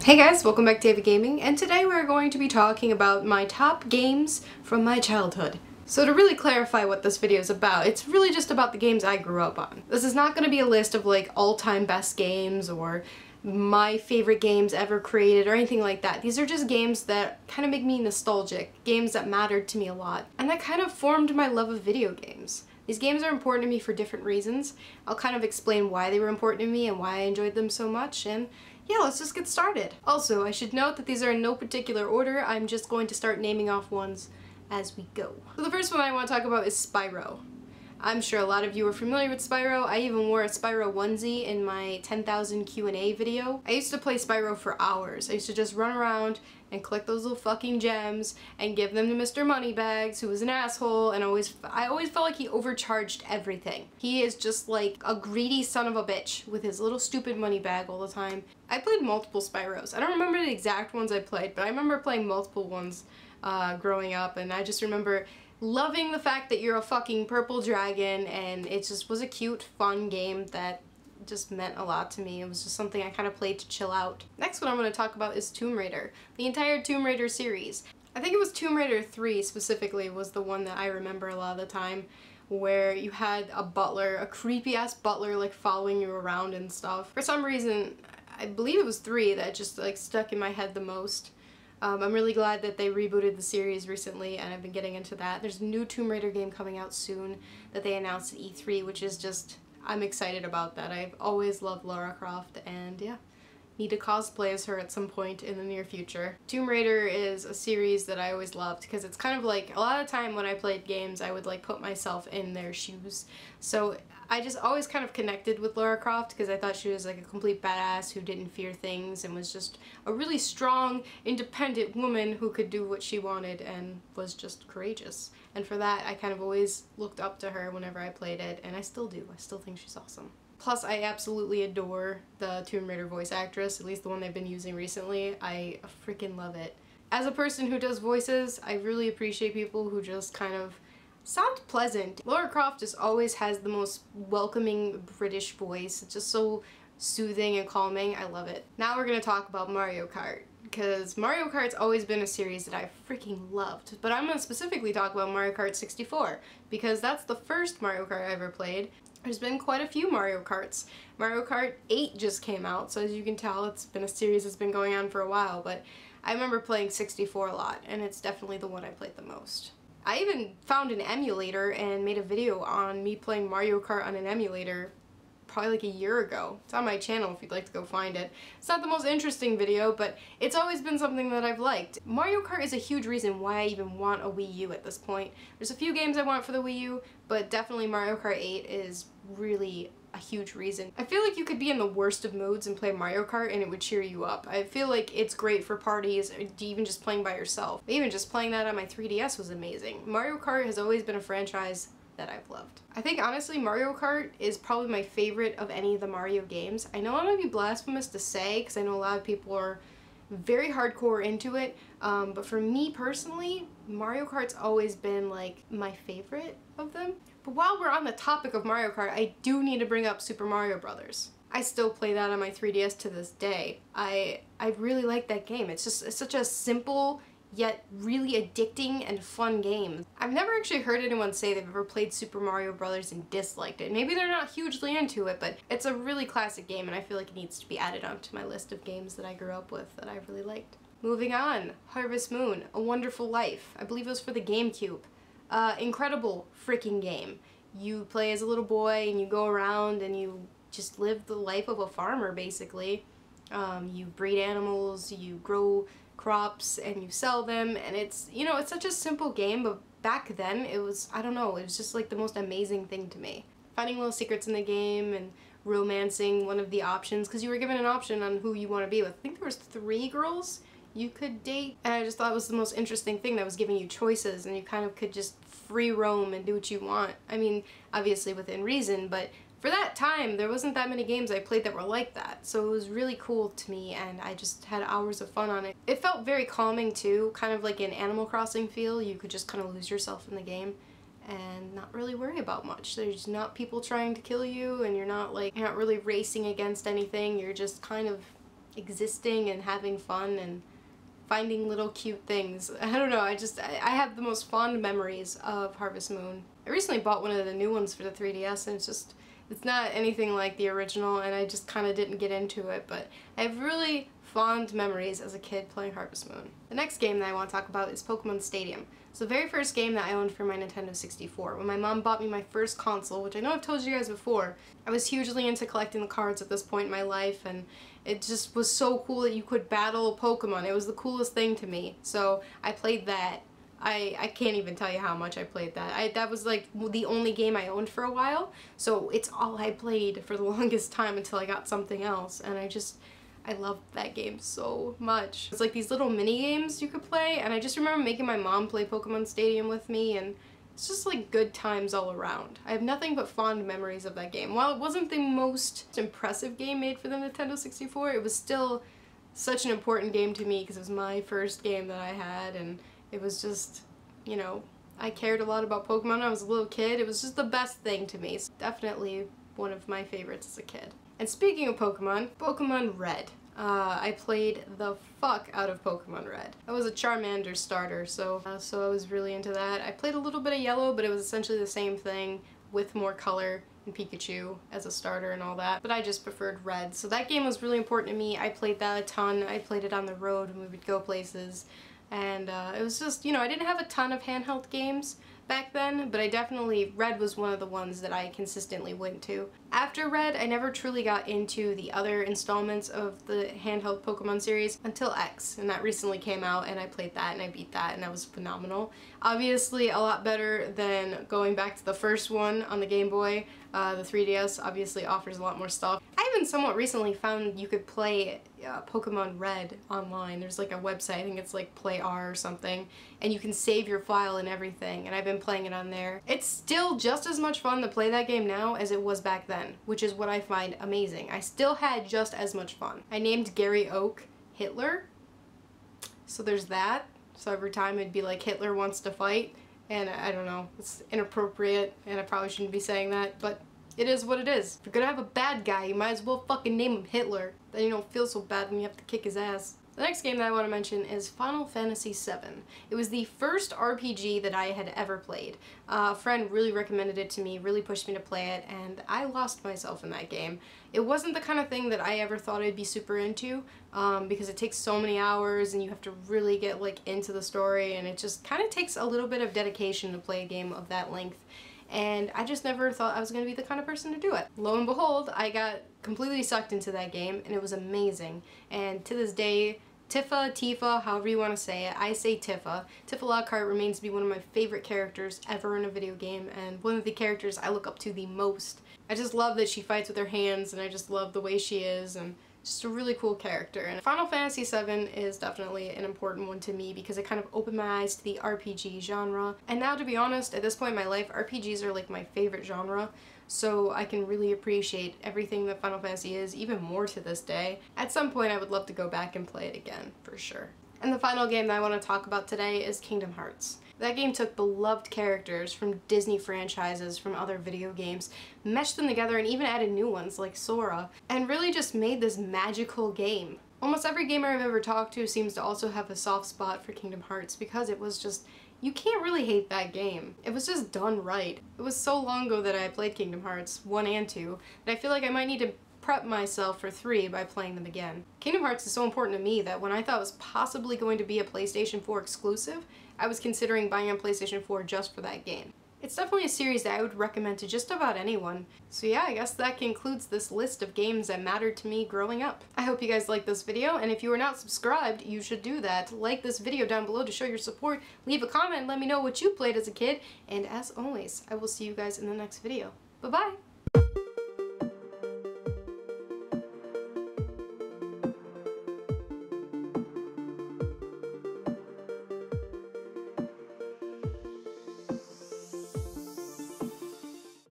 Hey guys, welcome back to David Gaming, and today we're going to be talking about my top games from my childhood. So to really clarify what this video is about, it's really just about the games I grew up on. This is not going to be a list of like all-time best games or my favorite games ever created or anything like that. These are just games that kind of make me nostalgic, games that mattered to me a lot, and that kind of formed my love of video games. These games are important to me for different reasons. I'll kind of explain why they were important to me and why I enjoyed them so much, and yeah, let's just get started. Also, I should note that these are in no particular order. I'm just going to start naming off ones as we go. So the first one I want to talk about is Spyro. I'm sure a lot of you are familiar with Spyro. I even wore a Spyro onesie in my 10,000 Q&A video. I used to play Spyro for hours. I used to just run around and collect those little fucking gems and give them to Mr. Moneybags, who was an asshole, and I always felt like he overcharged everything. He is just like a greedy son of a bitch with his little stupid money bag all the time. I played multiple Spyros. I don't remember the exact ones I played, but I remember playing multiple ones growing up, and I just remember loving the fact that you're a fucking purple dragon, and it just was a cute, fun game that just meant a lot to me. It was just something I kind of played to chill out. Next one I'm going to talk about is Tomb Raider. The entire Tomb Raider series. I think it was Tomb Raider 3 specifically was the one that I remember a lot of the time, where you had a butler, a creepy ass butler, like following you around and stuff. For some reason, I believe it was 3 that just like stuck in my head the most. I'm really glad that they rebooted the series recently, and I've been getting into that. There's a new Tomb Raider game coming out soon that they announced at E3, which is just, I'm excited about that. I've always loved Lara Croft, and yeah, need to cosplay as her at some point in the near future. Tomb Raider is a series that I always loved because it's kind of like, a lot of time when I played games I would like put myself in their shoes. So I just always kind of connected with Lara Croft because I thought she was like a complete badass who didn't fear things and was just a really strong, independent woman who could do what she wanted and was just courageous. And for that, I kind of always looked up to her whenever I played it, and I still do. I still think she's awesome. Plus, I absolutely adore the Tomb Raider voice actress, at least the one they've been using recently. I freaking love it. As a person who does voices, I really appreciate people who just kind of sound pleasant. Lara Croft just always has the most welcoming British voice. It's just so soothing and calming. I love it. Now we're gonna talk about Mario Kart, because Mario Kart's always been a series that I freaking loved. But I'm gonna specifically talk about Mario Kart 64, because that's the first Mario Kart I ever played. There's been quite a few Mario Karts. Mario Kart 8 just came out, so as you can tell, it's been a series that's been going on for a while, but I remember playing 64 a lot, and it's definitely the one I played the most. I even found an emulator and made a video on me playing Mario Kart on an emulator probably like a year ago. It's on my channel if you'd like to go find it. It's not the most interesting video, but it's always been something that I've liked. Mario Kart is a huge reason why I even want a Wii U at this point. There's a few games I want for the Wii U, but definitely Mario Kart 8 is really a huge reason. I feel like you could be in the worst of moods and play Mario Kart and it would cheer you up. I feel like it's great for parties, or even just playing by yourself. Even just playing that on my 3DS was amazing. Mario Kart has always been a franchise that I've loved. I think honestly Mario Kart is probably my favorite of any of the Mario games. I know it might be blasphemous to say because I know a lot of people are very hardcore into it, but for me personally, Mario Kart's always been like my favorite of them. But while we're on the topic of Mario Kart, I do need to bring up Super Mario Brothers. I still play that on my 3DS to this day. I really like that game. It's such a simple yet really addicting and fun game. I've never actually heard anyone say they've ever played Super Mario Brothers and disliked it. Maybe they're not hugely into it, but it's a really classic game and I feel like it needs to be added onto my list of games that I grew up with that I really liked. Moving on, Harvest Moon, A Wonderful Life. I believe it was for the GameCube. Incredible freaking game. You play as a little boy and you go around and you just live the life of a farmer basically. You breed animals, you grow crops, and you sell them, and it's, you know, it's such a simple game, but back then it was, I don't know, it was just like the most amazing thing to me. Finding little secrets in the game and romancing one of the options, because you were given an option on who you want to be with. I think there was 3 girls you could date, and I just thought it was the most interesting thing that was giving you choices and you kind of could just free roam and do what you want. I mean, obviously within reason, but for that time, there wasn't that many games I played that were like that, so it was really cool to me and I just had hours of fun on it. It felt very calming too, kind of like an Animal Crossing feel. You could just kind of lose yourself in the game and not really worry about much. There's not people trying to kill you and you're not really racing against anything. You're just kind of existing and having fun and finding little cute things. I don't know, I have the most fond memories of Harvest Moon. I recently bought one of the new ones for the 3DS, and it's not anything like the original, and I just kind of didn't get into it, but I have really fond memories as a kid playing Harvest Moon. The next game that I want to talk about is Pokemon Stadium. It's the very first game that I owned for my Nintendo 64. When my mom bought me my first console, which I know I've told you guys before, I was hugely into collecting the cards at this point in my life, and it just was so cool that you could battle Pokemon. It was the coolest thing to me. So I played that. I can't even tell you how much I played that. That was like the only game I owned for a while, so it's all I played for the longest time until I got something else, and I loved that game so much. It's like these little mini games you could play, and I just remember making my mom play Pokemon Stadium with me, and it's just like good times all around. I have nothing but fond memories of that game. While it wasn't the most impressive game made for the Nintendo 64, it was still such an important game to me because it was my first game that I had, and it was just, you know, I cared a lot about Pokemon. I was a little kid. It was just the best thing to me. It's definitely one of my favorites as a kid. And speaking of Pokemon, Pokemon Red. I played the fuck out of Pokemon Red. I was a Charmander starter, so I was really into that. I played a little bit of Yellow, but it was essentially the same thing with more color and Pikachu as a starter and all that, but I just preferred Red. So that game was really important to me. I played that a ton. I played it on the road when we would go places. And it was just, you know, I didn't have a ton of handheld games back then, but Red was one of the ones that I consistently went to. After Red, I never truly got into the other installments of the handheld Pokemon series until X, and that recently came out, and I played that and I beat that, and that was phenomenal. Obviously a lot better than going back to the first one on the Game Boy. The 3DS obviously offers a lot more stuff. I even somewhat recently found you could play Pokemon Red online. There's like a website, I think it's like PlayR or something, and you can save your file and everything, and I've been playing it on there. It's still just as much fun to play that game now as it was back then, which is what I find amazing. I still had just as much fun. I named Gary Oak Hitler, so there's that. So every time it'd be like Hitler wants to fight, and I don't know, it's inappropriate, and I probably shouldn't be saying that, but it is what it is. If you're gonna have a bad guy, you might as well fucking name him Hitler. Then you don't feel so bad when you have to kick his ass. The next game that I want to mention is Final Fantasy VII. It was the first RPG that I had ever played. A friend really recommended it to me, really pushed me to play it, and I lost myself in that game. It wasn't the kind of thing that I ever thought I'd be super into, because it takes so many hours and you have to really get like into the story, and it just kind of takes a little bit of dedication to play a game of that length. And I just never thought I was going to be the kind of person to do it. Lo and behold, I got completely sucked into that game, and it was amazing. And to this day, Tifa, however you want to say it, I say Tifa. Tifa Lockhart remains to be one of my favorite characters ever in a video game, and one of the characters I look up to the most. I just love that she fights with her hands, and I just love the way she is, and just a really cool character. And Final Fantasy VII is definitely an important one to me because it kind of opened my eyes to the RPG genre. And now, to be honest, at this point in my life, RPGs are like my favorite genre, so I can really appreciate everything that Final Fantasy is even more to this day. At some point I would love to go back and play it again, for sure. And the final game that I want to talk about today is Kingdom Hearts. That game took beloved characters from Disney franchises, from other video games, meshed them together, and even added new ones like Sora, and really just made this magical game. Almost every gamer I've ever talked to seems to also have a soft spot for Kingdom Hearts because it was just, you can't really hate that game. It was just done right. It was so long ago that I played Kingdom Hearts 1 and 2 that I feel like I might need to prep myself for 3 by playing them again. Kingdom Hearts is so important to me that when I thought it was possibly going to be a PlayStation 4 exclusive, I was considering buying a PlayStation 4 just for that game. It's definitely a series that I would recommend to just about anyone. So yeah, I guess that concludes this list of games that mattered to me growing up. I hope you guys liked this video, and if you are not subscribed, you should do that. Like this video down below to show your support, leave a comment, and let me know what you played as a kid, and as always, I will see you guys in the next video. Bye-bye!